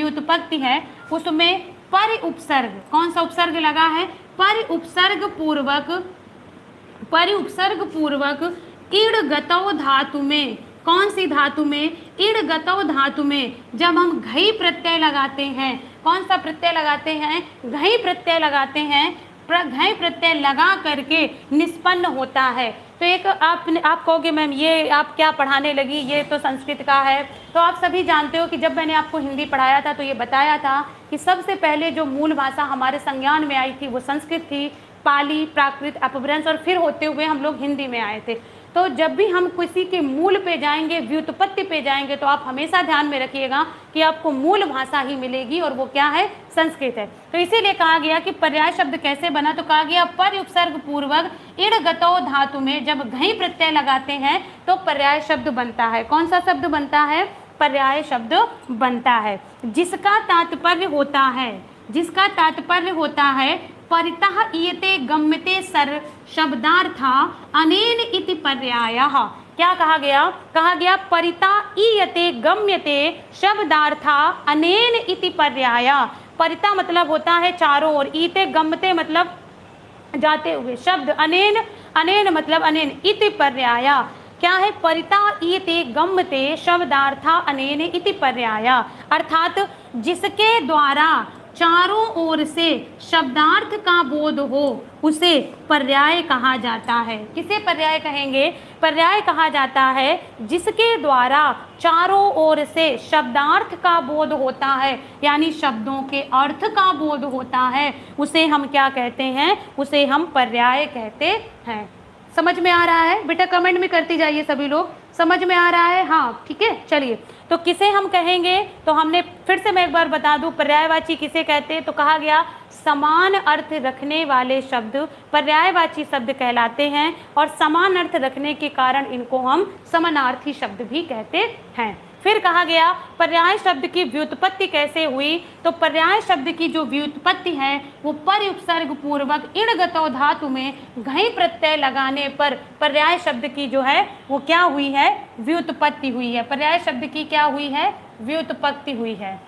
व्युत्पत्ति है उसमें परि उपसर्ग, कौन सा उपसर्ग लगा है? परि उपसर्ग पूर्वक इड़ गतौ धातु में, कौन सी धातु में? इड़ गतौ धातु में जब हम घई प्रत्यय लगाते हैं, कौन सा प्रत्यय लगाते हैं? घई प्रत्यय लगाते हैं, घई प्रत्यय लगा करके निष्पन्न होता है। तो एक आप कहोगे मैम ये आप क्या पढ़ाने लगी, ये तो संस्कृत का है। तो आप सभी जानते हो कि जब मैंने आपको हिंदी पढ़ाया था तो ये बताया था कि सबसे पहले जो मूल भाषा हमारे संज्ञान में आई थी वो संस्कृत थी, पाली, प्राकृत, अपभ्रंश और फिर होते हुए हम लोग हिंदी में आए थे। तो जब भी हम किसी के मूल पे जाएंगे, व्युत्पत्ति पे जाएंगे, तो आप हमेशा ध्यान में रखिएगा कि आपको मूल भाषा ही मिलेगी और वो क्या है? संस्कृत है। तो इसीलिए कहा गया कि पर्याय शब्द कैसे बना, तो कहा गया परि उपसर्ग पूर्वक इड़ गतौ धातु में जब घई प्रत्यय लगाते हैं तो पर्याय शब्द बनता है। कौन सा शब्द बनता है? पर्याय शब्द बनता है, जिसका तात्पर्य होता है परितः ईयते गम्यते सर शब्दार्था अनेन इति पर्यायः। क्या कहा गया? कहा गया परितः ईयते गम्यते शब्दार्था अनेन इति पर्यायः। परितः मतलब होता है चारों ओर, ईते गम्यते मतलब जाते हुए, शब्द अनेन मतलब अनेन, इति पर्यायः क्या है? परितः ईयते गम्यते शब्दार्था अनेन इति पर्यायः, अर्थात जिसके द्वारा चारों ओर से शब्दार्थ का बोध हो उसे पर्याय कहा जाता है। किसे पर्याय कहेंगे? पर्याय कहा जाता है जिसके द्वारा चारों ओर से शब्दार्थ का बोध होता है, यानी शब्दों के अर्थ का बोध होता है, उसे हम क्या कहते हैं? उसे हम पर्याय कहते हैं। समझ में आ रहा है बेटा? कमेंट में करती जाइए सभी लोग, समझ में आ रहा है? हाँ ठीक है। चलिए, तो किसे हम कहेंगे? तो हमने फिर से मैं एक बार बता दूं, पर्यायवाची किसे कहते हैं? तो कहा गया समान अर्थ रखने वाले शब्द पर्यायवाची शब्द कहलाते हैं, और समान अर्थ रखने के कारण इनको हम समानार्थी शब्द भी कहते हैं। फिर कहा गया पर्याय शब्द की व्युत्पत्ति कैसे हुई? तो पर्याय शब्द की जो व्युत्पत्ति है वो परि उपसर्ग पूर्वक इण गतौ धातु में घई प्रत्यय लगाने पर पर्याय शब्द की जो है वो क्या हुई है? व्युत्पत्ति हुई है। पर्याय शब्द की क्या हुई है? व्युत्पत्ति हुई है।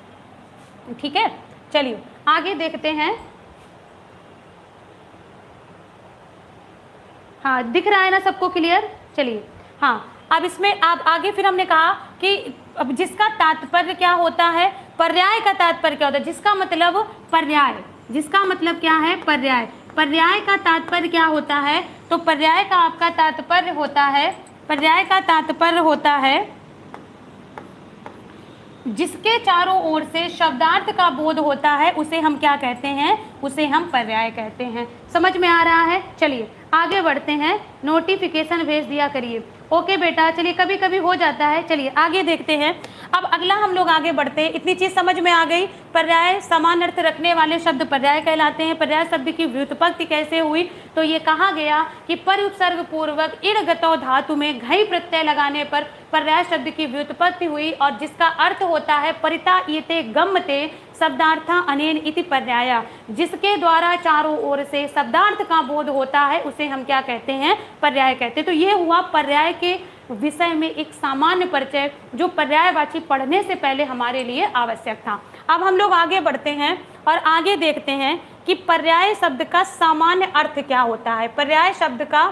ठीक है, चलिए आगे देखते हैं। हाँ, दिख रहा है ना सबको क्लियर? चलिए, हाँ, अब इसमें आप आगे फिर हमने कहा कि अब जिसका तात्पर्य क्या होता है? पर्याय का तात्पर्य क्या होता है? जिसका मतलब पर्याय, जिसका मतलब क्या है? पर्याय। पर्याय का तात्पर्य क्या होता है? तो पर्याय का आपका तात्पर्य होता है, पर्याय का तात्पर्य होता है जिसके चारों ओर से शब्दार्थ का बोध होता है, उसे हम क्या कहते हैं? उसे हम पर्याय कहते हैं। समझ में आ रहा है? चलिए आगे बढ़ते हैं। नोटिफिकेशन भेज दिया करिए। ओके बेटा, चलिए कभी कभी हो जाता है। चलिए आगे देखते हैं। अब अगला हम लोग आगे बढ़ते हैं। इतनी चीज समझ में आ गई। पर्याय समान अर्थ रखने वाले शब्द पर्याय कहलाते हैं। पर्याय शब्द की व्युत्पत्ति कैसे हुई? तो ये कहा गया कि परि उपसर्ग पूर्वक इण गतौ धातु में घई प्रत्यय लगाने पर पर्याय शब्द की व्युत्पत्ति हुई, और जिसका अर्थ होता है परितः ईयते गम्यते शब्दार्था अनेन इति पर्याय। जिसके द्वारा चारों ओर से शब्दार्थ का बोध होता है उसे हम क्या कहते हैं? पर्याय कहते हैं। तो ये हुआ पर्याय के विषय में एक सामान्य परिचय जो पर्यायवाची पढ़ने से पहले हमारे लिए आवश्यक था। अब हम लोग आगे बढ़ते हैं और आगे देखते हैं कि पर्याय शब्द का सामान्य अर्थ क्या होता है। पर्याय शब्द का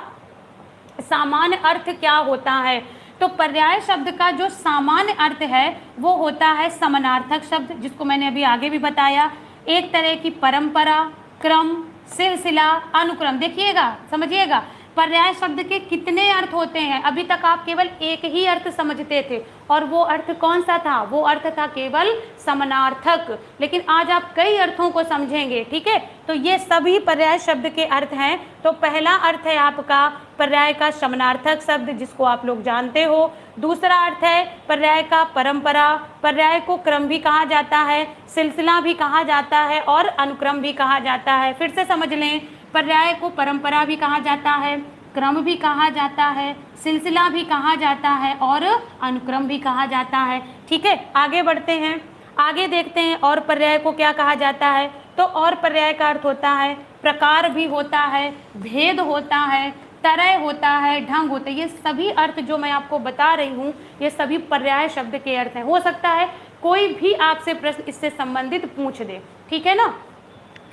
सामान्य अर्थ क्या होता है? तो पर्याय शब्द का जो सामान्य अर्थ है वो होता है समानार्थक शब्द, जिसको मैंने अभी आगे भी बताया। एक तरह की परंपरा, क्रम, सिलसिला, अनुक्रम। देखिएगा, समझिएगा, पर्याय शब्द के कितने अर्थ होते हैं? अभी तक आप केवल एक ही अर्थ समझते थे, और वो अर्थ कौन सा था? वो अर्थ था केवल समानार्थक। लेकिन आज आप कई अर्थों को समझेंगे। ठीक है, तो ये सभी पर्याय शब्द के अर्थ हैं। तो पहला अर्थ है आपका पर्याय का समानार्थक शब्द, जिसको आप लोग जानते हो। दूसरा अर्थ है पर्याय का परंपरा। पर्याय को क्रम भी कहा जाता है, सिलसिला भी कहा जाता है, और अनुक्रम भी कहा जाता है। फिर से समझ लें, पर्याय को परंपरा भी कहा जाता है, क्रम भी कहा जाता है, सिलसिला भी कहा जाता है, और अनुक्रम भी कहा जाता है। ठीक है, आगे बढ़ते हैं, आगे देखते हैं और पर्याय को क्या कहा जाता है। तो और पर्याय का अर्थ होता है प्रकार भी होता है, भेद होता है, तरह होता है, ढंग होता है। ये सभी अर्थ जो मैं आपको बता रही हूँ ये सभी पर्याय शब्द के अर्थ हैं। हो सकता है कोई भी आपसे प्रश्न इससे संबंधित पूछ दे, ठीक है ना।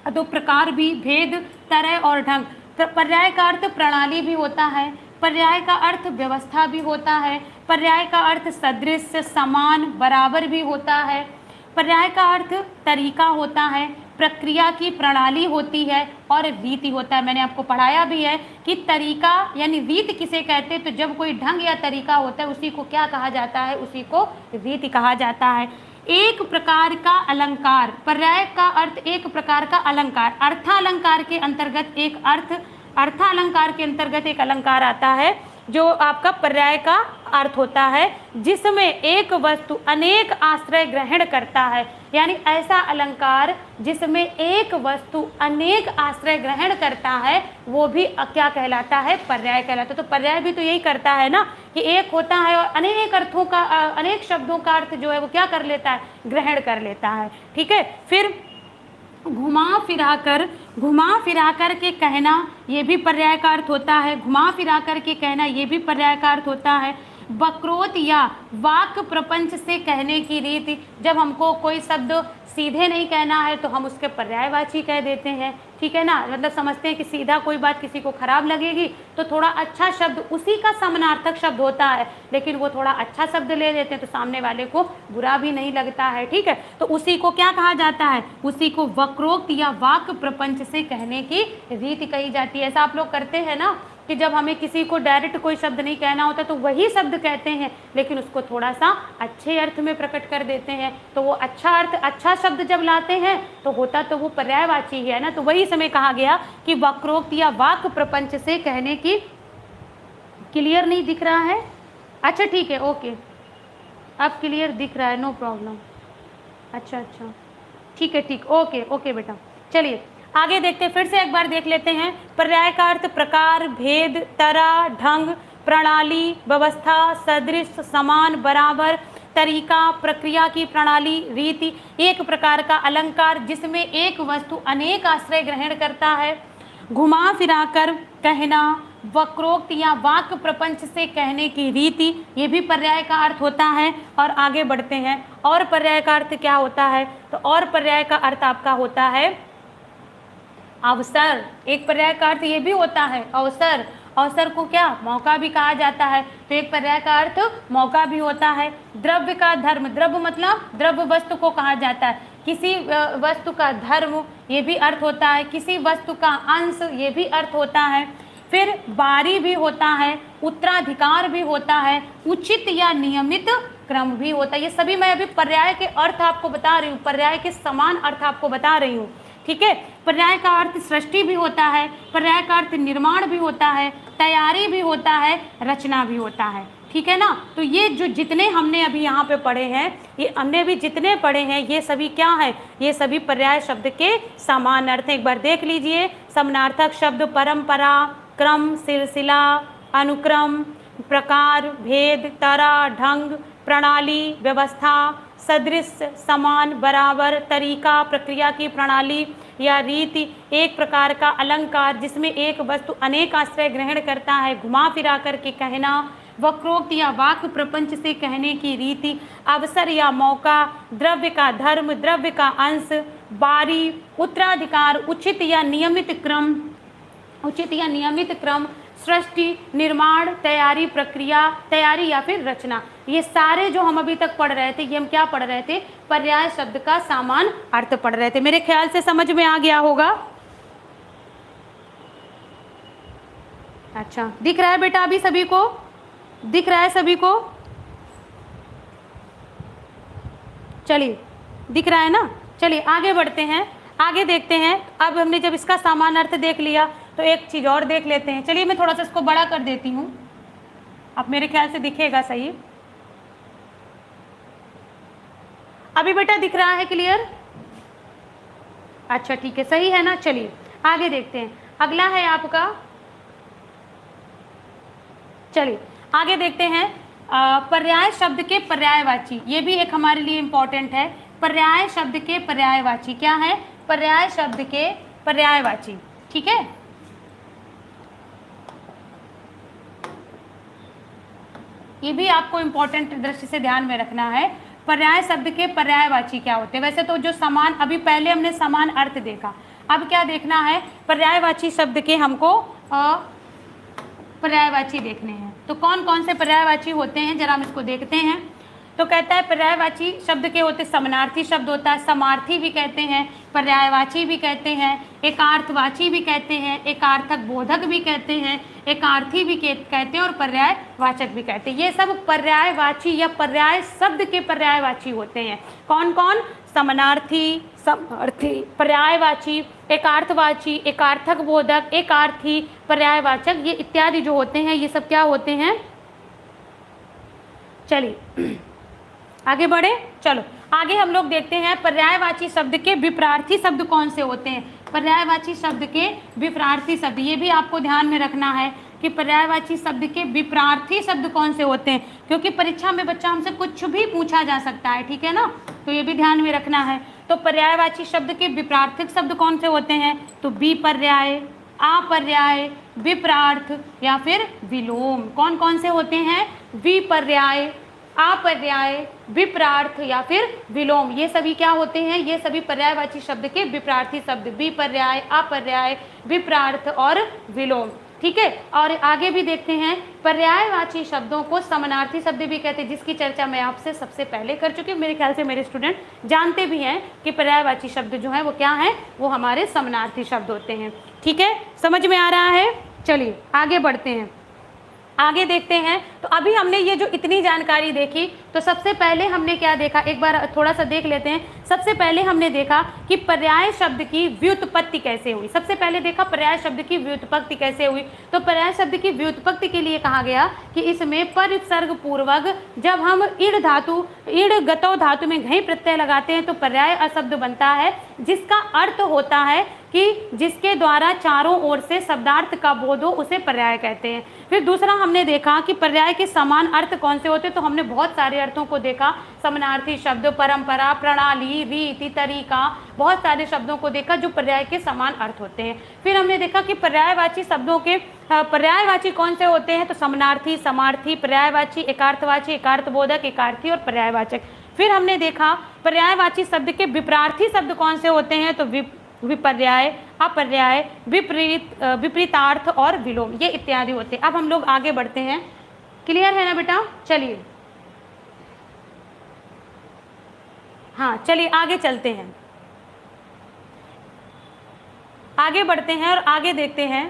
तो प्रकार भी, भेद, तरह और ढंग। पर्याय का अर्थ प्रणाली भी होता है, पर्याय का अर्थ व्यवस्था भी होता है, पर्याय का अर्थ सदृश, समान, बराबर भी होता है, पर्याय का अर्थ तरीका होता है, प्रक्रिया की प्रणाली होती है और रीति होता है। मैंने आपको पढ़ाया भी है कि तरीका यानी रीति किसे कहते हैं, तो जब कोई ढंग या तरीका होता है उसी को क्या कहा जाता है, उसी को रीति कहा जाता है। एक प्रकार का अलंकार, पर्याय का अर्थ एक प्रकार का अलंकार। अर्थालंकार के अंतर्गत एक अर्थालंकार के अंतर्गत एक अलंकार आता है जो आपका पर्याय का अर्थ होता है, जिसमें एक वस्तु अनेक आश्रय ग्रहण करता है। यानी ऐसा अलंकार जिसमें एक वस्तु अनेक आश्रय ग्रहण करता है वो भी क्या कहलाता है, पर्याय कहलाता है। तो पर्याय भी तो यही करता है ना कि एक होता है और अनेक अर्थों का, अनेक शब्दों का अर्थ जो है वो क्या कर लेता है, ग्रहण कर लेता है, ठीक है। फिर घुमा फिरा कर के कहना, ये भी पर्याय का अर्थ होता है। घुमा फिरा कर के कहना, ये भी पर्याय का अर्थ होता है। वक्रोक्त या वाक्य प्रपंच से कहने की रीति, जब हमको कोई शब्द सीधे नहीं कहना है तो हम उसके पर्यायवाची कह देते हैं, ठीक है ना। मतलब समझते हैं कि सीधा कोई बात किसी को खराब लगेगी तो थोड़ा अच्छा शब्द, उसी का समानार्थक शब्द होता है लेकिन वो थोड़ा अच्छा शब्द ले लेते हैं तो सामने वाले को बुरा भी नहीं लगता है, ठीक है। तो उसी को क्या कहा जाता है, उसी को वक्रोक्त या वाक्य प्रपंच से कहने की रीति कही जाती है। ऐसा आप लोग करते हैं ना कि जब हमें किसी को डायरेक्ट कोई शब्द नहीं कहना होता तो वही शब्द कहते हैं लेकिन उसको थोड़ा सा अच्छे अर्थ में प्रकट कर देते हैं। तो वो अच्छा अर्थ, अच्छा शब्द जब लाते हैं तो होता तो वो पर्यायवाची है ना। तो वही समय कहा गया कि वक्रोक्त या वाक्य प्रपंच से कहने की। क्लियर नहीं दिख रहा है? अच्छा ठीक है, ओके, अब क्लियर दिख रहा है, नो प्रॉब्लम। अच्छा ठीक है, ठीक, ओके ओके बेटा। चलिए आगे देखते हैं, फिर से एक बार देख लेते हैं। पर्याय का अर्थ प्रकार, भेद, तरह, ढंग, प्रणाली, व्यवस्था, सदृश, समान, बराबर, तरीका, प्रक्रिया की प्रणाली, रीति। एक प्रकार का अलंकार जिसमें एक वस्तु अनेक आश्रय ग्रहण करता है। घुमा फिराकर कहना, वक्रोक्त या वाक्य प्रपंच से कहने की रीति, ये भी पर्याय का अर्थ होता है। और आगे बढ़ते हैं, और पर्याय का अर्थ क्या होता है, तो और पर्याय का अर्थ आपका होता है अवसर। एक पर्याय का अर्थ ये भी होता है अवसर। अवसर को क्या मौका भी कहा जाता है, तो एक पर्याय का अर्थ मौका भी होता है। द्रव्य का धर्म, द्रव्य मतलब द्रव्य वस्तु को कहा जाता है। किसी वस्तु का धर्म, ये भी अर्थ होता है। किसी वस्तु का अंश, ये भी अर्थ होता है। फिर बारी भी होता है, उत्तराधिकार भी होता है, उचित या नियमित क्रम भी होता है। ये सभी मैं अभी पर्याय के अर्थ आपको बता रही हूँ, पर्याय के समान अर्थ आपको बता रही हूँ, ठीक है। पर्याय का अर्थ सृष्टि भी होता है, पर्याय का अर्थ निर्माण भी होता है, तैयारी भी होता है, रचना भी होता है, ठीक है ना। तो ये जो जितने हमने अभी यहाँ पे पढ़े हैं, ये हमने भी जितने पढ़े हैं, ये सभी क्या है, ये सभी पर्याय शब्द के समान अर्थ हैं। एक बार देख लीजिए। समानार्थक शब्द परंपरा, क्रम, सिलसिला, अनुक्रम, प्रकार, भेद, तरह, ढंग, प्रणाली, व्यवस्था, सदृश, समान, बराबर, तरीका, प्रक्रिया की प्रणाली या रीति। एक प्रकार का अलंकार जिसमें एक वस्तु अनेक आश्रय ग्रहण करता है। घुमा फिरा कर के कहना, वक्रोक्त या वाक्य प्रपंच से कहने की रीति, अवसर या मौका, द्रव्य का धर्म, द्रव्य का अंश, बारी, उत्तराधिकार, उचित या नियमित क्रम, सृष्टि, निर्माण, तैयारी, प्रक्रिया, तैयारी या फिर रचना। ये सारे जो हम अभी तक पढ़ रहे थे, ये हम क्या पढ़ रहे थे, पर्याय शब्द का समान अर्थ पढ़ रहे थे। मेरे ख्याल से समझ में आ गया होगा। अच्छा, दिख रहा है बेटा अभी सभी को? दिख रहा है सभी को? चलिए, दिख रहा है ना। चलिए आगे बढ़ते हैं, आगे देखते हैं। अब हमने जब इसका समान अर्थ देख लिया तो एक चीज और देख लेते हैं। चलिए मैं थोड़ा सा इसको बड़ा कर देती हूँ, अब मेरे ख्याल से दिखेगा सही। अभी बेटा दिख रहा है क्लियर? अच्छा ठीक है, सही है ना। चलिए आगे देखते हैं। अगला है आपका, चलिए आगे देखते हैं पर्याय शब्द के पर्यायवाची। ये भी एक हमारे लिए इंपॉर्टेंट है। पर्याय शब्द के पर्यायवाची क्या है? पर्याय शब्द के पर्यायवाची, ठीक है। ये भी आपको इंपॉर्टेंट दृष्टि से ध्यान में रखना है। पर्याय शब्द के पर्यायवाची क्या होते हैं। वैसे तो जो समान, अभी पहले हमने समान अर्थ देखा, अब क्या देखना है, पर्यायवाची शब्द के हमको पर्यायवाची देखने हैं। तो कौन कौन से पर्यायवाची होते हैं जरा हम इसको देखते हैं। तो कहता है पर्यायवाची शब्द के होते, समानार्थी शब्द होता है, समार्थी भी कहते हैं, पर्यायवाची भी कहते हैं, एकार्थवाची भी कहते हैं, एकार्थक बोधक भी कहते हैं, एकार्थी भी कहते हैं और पर्यायवाचक भी कहते हैं। ये सब पर्यायवाची या पर्याय शब्द के पर्यायवाची होते हैं। कौन कौन, समानार्थी, समार्थी, पर्यायवाची, एकार्थवाची, एकार्थक बोधक, एकार्थी, पर्यायवाचक, ये इत्यादि जो होते हैं ये सब क्या होते हैं। चलिए आगे बढ़े, चलो आगे हम लोग देखते हैं पर्यायवाची शब्द के विपरार्थी शब्द कौन से होते हैं। पर्यायवाची शब्द के विपरार्थी शब्द, ये भी आपको ध्यान में रखना है कि पर्यायवाची शब्द के विपरार्थी शब्द कौन से होते हैं, क्योंकि परीक्षा में बच्चा हमसे कुछ भी पूछा जा सकता है, ठीक है ना, तो ये भी ध्यान में रखना है। तो पर्यायवाची शब्द के विपरार्थिक शब्द कौन से होते हैं, तो विपर्याय, अपर्याय, विपरार्थ या फिर विलोम। कौन कौन से होते हैं, विपर्याय, अपर्याय, विपरार्थ या फिर विलोम, ये सभी क्या होते हैं, ये सभी पर्यायवाची शब्द के विपरार्थी शब्द, विपर्याय, अपर्याय, विपरार्थ और विलोम, ठीक है। और आगे भी देखते हैं, पर्यायवाची शब्दों को समानार्थी शब्द भी कहते हैं, जिसकी चर्चा मैं आपसे सबसे पहले कर चुकी हूँ। मेरे ख्याल से मेरे स्टूडेंट जानते भी हैं कि पर्यायवाची शब्द जो है वो क्या है, वो हमारे समानार्थी शब्द होते हैं, ठीक है, समझ में आ रहा है। चलिए आगे बढ़ते हैं, आगे देखते हैं। तो अभी हमने ये जो इतनी जानकारी देखी, तो सबसे पहले हमने क्या देखा, एक बार थोड़ा सा देख लेते हैं। सबसे पहले हमने देखा कि पर्याय शब्द की व्युत्पत्ति कैसे हुई। सबसे पहले देखा पर्याय शब्द की व्युत्पत्ति कैसे हुई। तो पर्याय शब्द की व्युत्पत्ति के लिए कहा गया कि इसमें परिसर्ग पूर्वक जब हम ईड़ धातु, ईड़ गतौ धातु में घई प्रत्यय लगाते हैं तो पर्याय अशब्द बनता है, जिसका अर्थ होता है कि जिसके द्वारा चारों ओर से शब्दार्थ का बोध हो, उसे पर्याय कहते हैं। फिर दूसरा हमने देखा कि पर्याय के समान अर्थ कौन से होते हैं। तो हमने बहुत सारे अर्थों को देखा, समानार्थी शब्द, परंपरा, प्रणाली, रीति, तरीका, बहुत सारे शब्दों को देखा जो पर्याय के समान अर्थ होते हैं। फिर हमने देखा कि पर्यायवाची शब्दों के पर्यायवाची कौन से होते हैं, तो समानार्थी, समार्थी, पर्यायवाची, एकार्थवाची, एकार्थबोधक, एकार्थी और पर्यायवाचक। फिर हमने देखा पर्यायवाची शब्द के विपरार्थी शब्द कौन से होते हैं, तो विपर्याय, अपर्याय, विपरीत, विपरीतार्थ और विलोम, ये इत्यादि होते हैं। अब हम लोग आगे बढ़ते हैं, क्लियर है ना बेटा। चलिए हाँ, चलिए आगे चलते हैं, आगे बढ़ते हैं और आगे देखते हैं,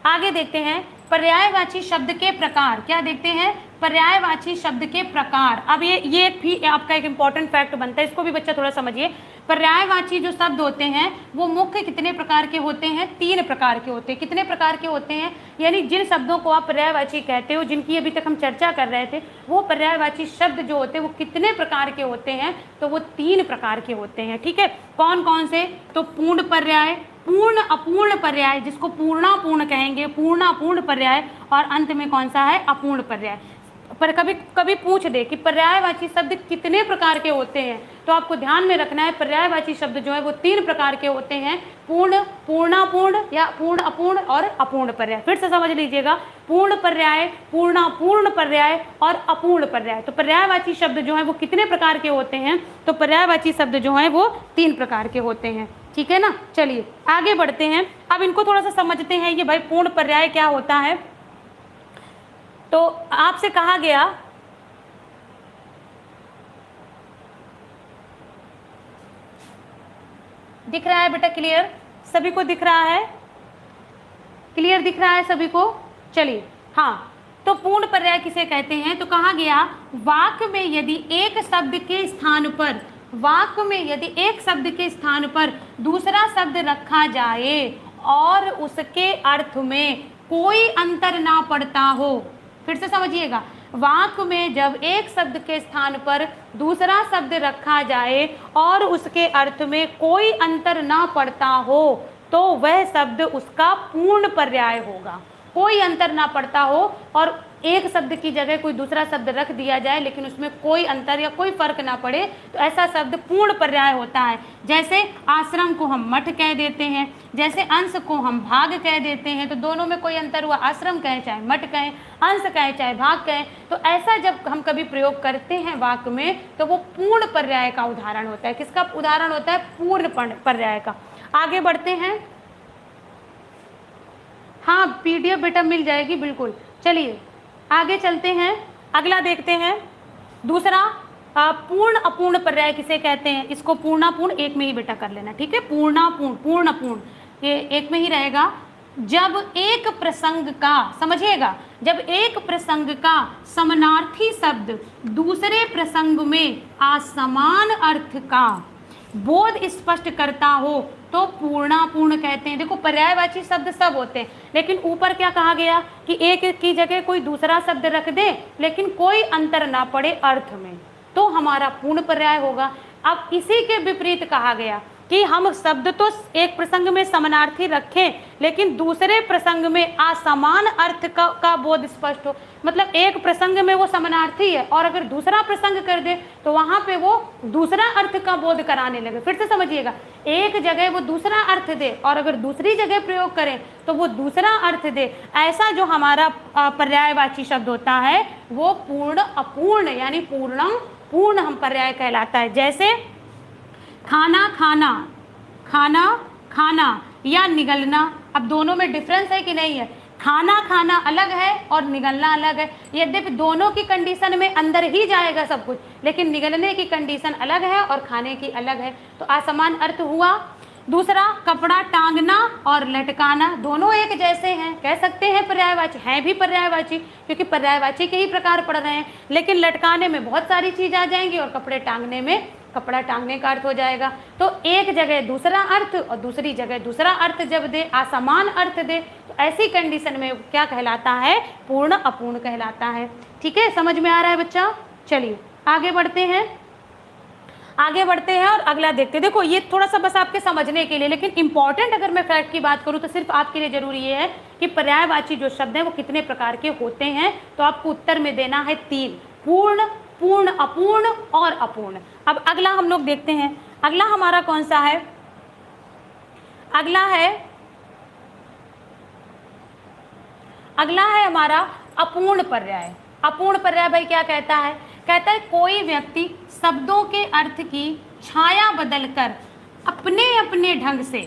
आगे देखते हैं पर्यायवाची शब्द के प्रकार। क्या देखते हैं, पर्यायवाची शब्द के प्रकार। अब ये भी आपका एक इंपॉर्टेंट फैक्ट बनता है, इसको भी बच्चा थोड़ा समझिए। पर्यायवाची जो शब्द होते हैं वो मुख्य कितने प्रकार के होते हैं, 3 प्रकार के होते हैं। कितने प्रकार के होते हैं, यानी जिन शब्दों को आप पर्यायवाची कहते हो, जिनकी अभी तक हम चर्चा कर रहे थे, वो पर्यायवाची शब्द जो होते हैं वो कितने प्रकार के होते हैं, तो वो 3 प्रकार के होते हैं, ठीक है। कौन कौन से, तो पूर्ण पर्याय, पूर्ण अपूर्ण पर्याय, जिसको पूर्णापूर्ण कहेंगे, पूर्णापूर्ण पर्याय, और अंत में कौन सा है, अपूर्ण पर्याय। पर कभी कभी पूछ दे कि पर्यायवाची शब्द कितने प्रकार के होते हैं, तो आपको ध्यान में रखना है पर्यायवाची शब्द जो है वो 3 प्रकार के होते हैं, पूर्ण, पूर्णापूर्ण या पूर्ण अपूर्ण और अपूर्ण पर्याय। फिर से समझ लीजिएगा, पूर्ण पर्याय, पूर्णापूर्ण पर्याय और अपूर्ण पर्याय। तो पर्यायवाची शब्द जो है वो कितने प्रकार के होते हैं, तो पर्यायवाची शब्द जो है वो 3 प्रकार के होते हैं, ठीक है ना। चलिए आगे बढ़ते हैं, अब इनको थोड़ा सा समझते हैं, ये भाई पूर्ण पर्याय क्या होता है। तो आपसे कहा गया दिख रहा है बेटा, क्लियर सभी को दिख रहा है, क्लियर दिख रहा है सभी को। चलिए हाँ, तो पूर्ण पर्याय किसे कहते हैं, तो कहा गया वाक्य में यदि एक शब्द के स्थान पर, वाक्य में यदि एक शब्द के स्थान पर दूसरा शब्द रखा जाए और उसके अर्थ में कोई अंतर ना पड़ता हो। फिर से समझिएगा, वाक्य में जब एक शब्द के स्थान पर दूसरा शब्द रखा जाए और उसके अर्थ में कोई अंतर ना पड़ता हो, तो वह शब्द उसका पूर्ण पर्याय होगा। कोई अंतर ना पड़ता हो और एक शब्द की जगह कोई दूसरा शब्द रख दिया जाए लेकिन उसमें कोई अंतर या कोई फर्क ना पड़े तो ऐसा शब्द पूर्ण पर्याय होता है। जैसे आश्रम को हम मठ कह देते हैं, जैसे अंश को हम भाग कह देते हैं, तो दोनों में कोई अंतर हुआ, आश्रम कहें चाहे मठ कहें, अंश कहें चाहे भाग कहें। तो ऐसा जब हम कभी प्रयोग करते हैं वाक्य में तो वो पूर्ण पर्याय का उदाहरण होता है। किसका उदाहरण होता है? पूर्ण पर्याय का। आगे बढ़ते हैं। हाँ पीडीएफ बेटा मिल जाएगी, बिल्कुल। चलिए आगे चलते हैं, अगला देखते हैं। दूसरा पूर्ण अपूर्ण पर्याय किसे कहते हैं? इसको पूर्णापूर्ण एक में ही बेटा कर लेना, ठीक है। पूर्णापूर्ण, पूर्ण अपूर्ण ये एक में ही रहेगा। जब एक प्रसंग का, समझिएगा, जब एक प्रसंग का समानार्थी शब्द दूसरे प्रसंग में असमान अर्थ का बोध स्पष्ट करता हो तो पूर्णापूर्ण कहते हैं। देखो पर्यायवाची शब्द सब होते हैं, लेकिन ऊपर क्या कहा गया कि एक की जगह कोई दूसरा शब्द रख दे लेकिन कोई अंतर ना पड़े अर्थ में, तो हमारा पूर्ण पर्याय होगा। अब इसी के विपरीत कहा गया कि हम शब्द तो एक प्रसंग में समानार्थी रखें लेकिन दूसरे प्रसंग में असमान अर्थ का बोध स्पष्ट हो। मतलब एक प्रसंग में वो समानार्थी है और अगर दूसरा प्रसंग कर दे तो वहां पे वो दूसरा अर्थ का बोध कराने लगे। फिर से समझिएगा, एक जगह वो दूसरा अर्थ दे और अगर दूसरी जगह प्रयोग करें तो वो दूसरा अर्थ दे। ऐसा जो हमारा पर्यायवाची शब्द होता है वो पूर्ण अपूर्ण यानी पूर्णम पूर्ण हम पर्याय कहलाता है। जैसे खाना खाना, खाना खाना या निगलना। अब दोनों में डिफरेंस है कि नहीं है? खाना खाना अलग है और निगलना अलग है। यद्यपि दोनों की कंडीशन में अंदर ही जाएगा सब कुछ, लेकिन निगलने की कंडीशन अलग है और खाने की अलग है, तो असमान अर्थ हुआ। दूसरा कपड़ा टांगना और लटकाना, दोनों एक जैसे हैं, कह सकते हैं पर्यायवाची, हैं भी पर्यायवाची क्योंकि पर्यायवाची के ही प्रकार पढ़ रहे हैं। लेकिन लटकाने में बहुत सारी चीज़ आ जाएंगी और कपड़े टांगने में कपड़ा टांगने का अर्थ हो जाएगा। तो एक जगह दूसरा अर्थ और दूसरी जगह दूसरा अर्थ जब दे, असमान अर्थ दे, तो ऐसी कंडीशन में क्या कहलाता है? पूर्ण अपूर्ण कहलाता है। ठीक है, समझ में आ रहा है बच्चा? चलिए आगे बढ़ते हैं, आगे बढ़ते हैं और अगला देखते हैं। देखो ये थोड़ा सा बस आपके समझने के लिए, लेकिन इंपॉर्टेंट अगर मैं फैक्ट की बात करूँ तो सिर्फ आपके लिए जरूरी ये है कि पर्यायवाची जो शब्द हैं वो कितने प्रकार के होते हैं। तो आपको उत्तर में देना है 3, पूर्ण, पूर्ण अपूर्ण और अपूर्ण। अब अगला हम लोग देखते हैं, अगला हमारा कौन सा है? अगला है हमारा अपूर्ण पर्याय। अपूर्ण पर्याय भाई क्या कहता है? कहता है कोई व्यक्ति शब्दों के अर्थ की छाया बदलकर अपने अपने ढंग से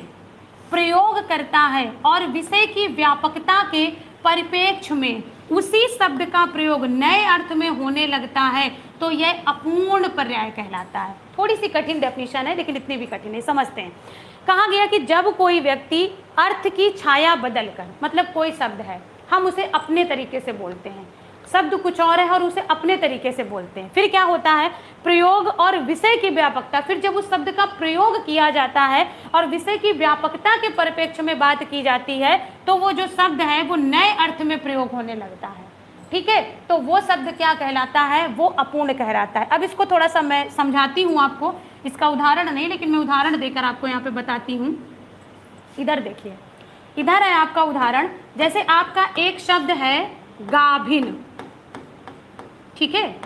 प्रयोग करता है और विषय की व्यापकता के परिप्रेक्ष्य में उसी शब्द का प्रयोग नए अर्थ में होने लगता है, तो यह अपूर्ण पर्याय कहलाता है। थोड़ी सी कठिन डेफिनेशन है लेकिन इतनी भी कठिन नहीं, समझते हैं। कहा गया कि जब कोई व्यक्ति अर्थ की छाया बदलकर, मतलब कोई शब्द है हम उसे अपने तरीके से बोलते हैं, शब्द कुछ और है और उसे अपने तरीके से बोलते हैं, फिर क्या होता है? प्रयोग और विषय की व्यापकता। फिर जब उस शब्द का प्रयोग किया जाता है और विषय की व्यापकता के परिप्रेक्ष्य में बात की जाती है तो वो जो शब्द है वो नए अर्थ में प्रयोग होने लगता है। ठीक है, तो वो शब्द क्या कहलाता है? वो अपूर्ण कहलाता है। अब इसको थोड़ा सा मैं समझाती हूँ आपको, इसका उदाहरण नहीं लेकिन मैं उदाहरण देकर आपको यहाँ पे बताती हूँ। इधर देखिए, इधर है आपका उदाहरण। जैसे आपका एक शब्द है गाभिन, ठीक है,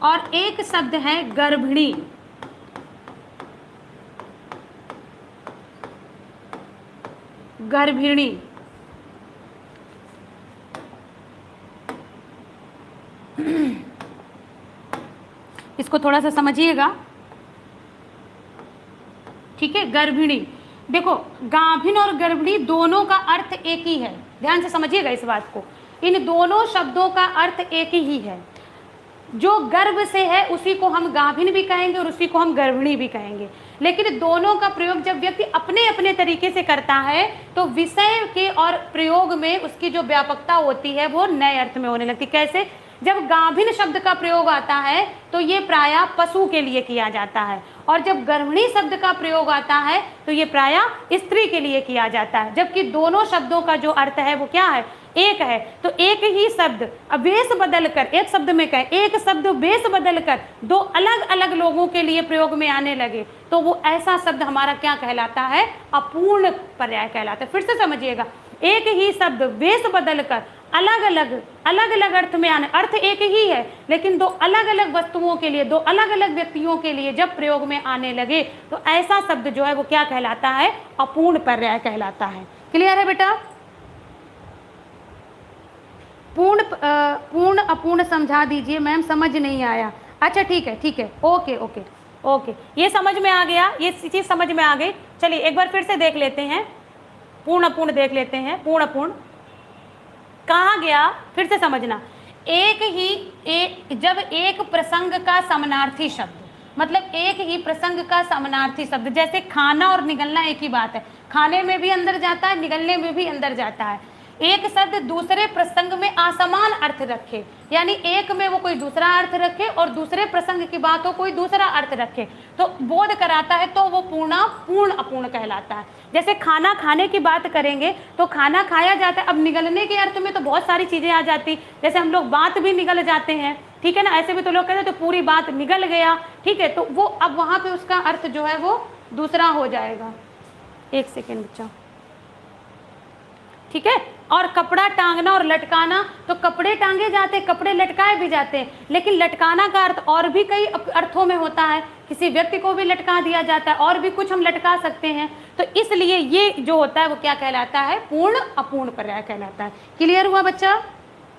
और एक शब्द है गर्भिणी। गर्भिणी, इसको थोड़ा सा समझिएगा, ठीक है। गर्भिणी, देखो गाभिन और गर्भिणी दोनों का अर्थ एक ही है, ध्यान से समझिएगा इस बात को। इन दोनों शब्दों का अर्थ एक ही है। जो गर्भ से है उसी को हम गाभिन भी कहेंगे और उसी को हम गर्भिणी भी कहेंगे, लेकिन दोनों का प्रयोग जब व्यक्ति अपने अपने तरीके से करता है तो विषय के और प्रयोग में उसकी जो व्यापकता होती है वो नए अर्थ में होने लगती है। कैसे? जब गाभिन शब्द का प्रयोग आता है तो ये प्रायः पशु के लिए किया जाता है, और जब गर्भिणी शब्द का प्रयोग आता है तो ये प्रायः स्त्री के लिए किया जाता है, जबकि दोनों शब्दों का जो अर्थ है वो क्या है? एक है। तो एक ही शब्द वेश बदलकर, एक शब्द में कहे, एक शब्द वेश बदलकर दो अलग अलग लोगों के लिए प्रयोग में आने लगे तो वो ऐसा शब्द हमारा क्या कहलाता है? अपूर्ण पर्याय कहलाता है। फिर से समझिएगा, एक ही शब्द वेश बदलकर अलग अलग अर्थ में आने, अर्थ एक ही है लेकिन दो अलग अलग वस्तुओं के लिए, दो अलग अलग व्यक्तियों के लिए जब प्रयोग में आने लगे तो ऐसा शब्द जो है वो क्या कहलाता है, अपूर्ण पर्याय कहलाता है। क्लियर है बेटा? पूर्ण अपूर्ण समझा दीजिए मैम, समझ नहीं आया। अच्छा ठीक है, ओके, ये समझ में आ गया, ये चीज समझ में आ गई। चलिए एक बार फिर से देख लेते हैं, पूर्ण अपूर्ण देख लेते हैं। पूर्ण अपूर्ण कहा गया, फिर से समझना। जब एक प्रसंग का समानार्थी शब्द, मतलब एक ही प्रसंग का समानार्थी शब्द, जैसे खाना और निगलना एक ही बात है, खाने में भी अंदर जाता है, निगलने में भी अंदर जाता है। एक शब्द दूसरे प्रसंग में असमान अर्थ रखे, यानी एक में वो कोई दूसरा अर्थ रखे और दूसरे प्रसंग की बात हो कोई दूसरा अर्थ रखे, तो बोध कराता है, तो वो पूर्ण अपूर्ण कहलाता है। जैसे खाना खाने की बात करेंगे तो खाना खाया जाता है, अब निगलने के अर्थ में तो बहुत सारी चीजें आ जाती, जैसे हम लोग बात भी निगल जाते हैं, ठीक है ना, ऐसे भी तो लोग कहते हैं तो पूरी बात निगल गया, ठीक है, तो वो अब वहां पे उसका अर्थ जो है वो दूसरा हो जाएगा। एक सेकेंड बच्चा, ठीक है। और कपड़ा टांगना और लटकाना, तो कपड़े टांगे जाते, कपड़े लटकाए भी जाते हैं, लेकिन लटकाना का अर्थ और भी कई अर्थों में होता है, किसी व्यक्ति को भी लटका दिया जाता है, और भी कुछ हम लटका सकते हैं, तो इसलिए ये जो होता है वो क्या कहलाता है, पूर्ण अपूर्ण पर्याय कहलाता है। क्लियर हुआ बच्चा?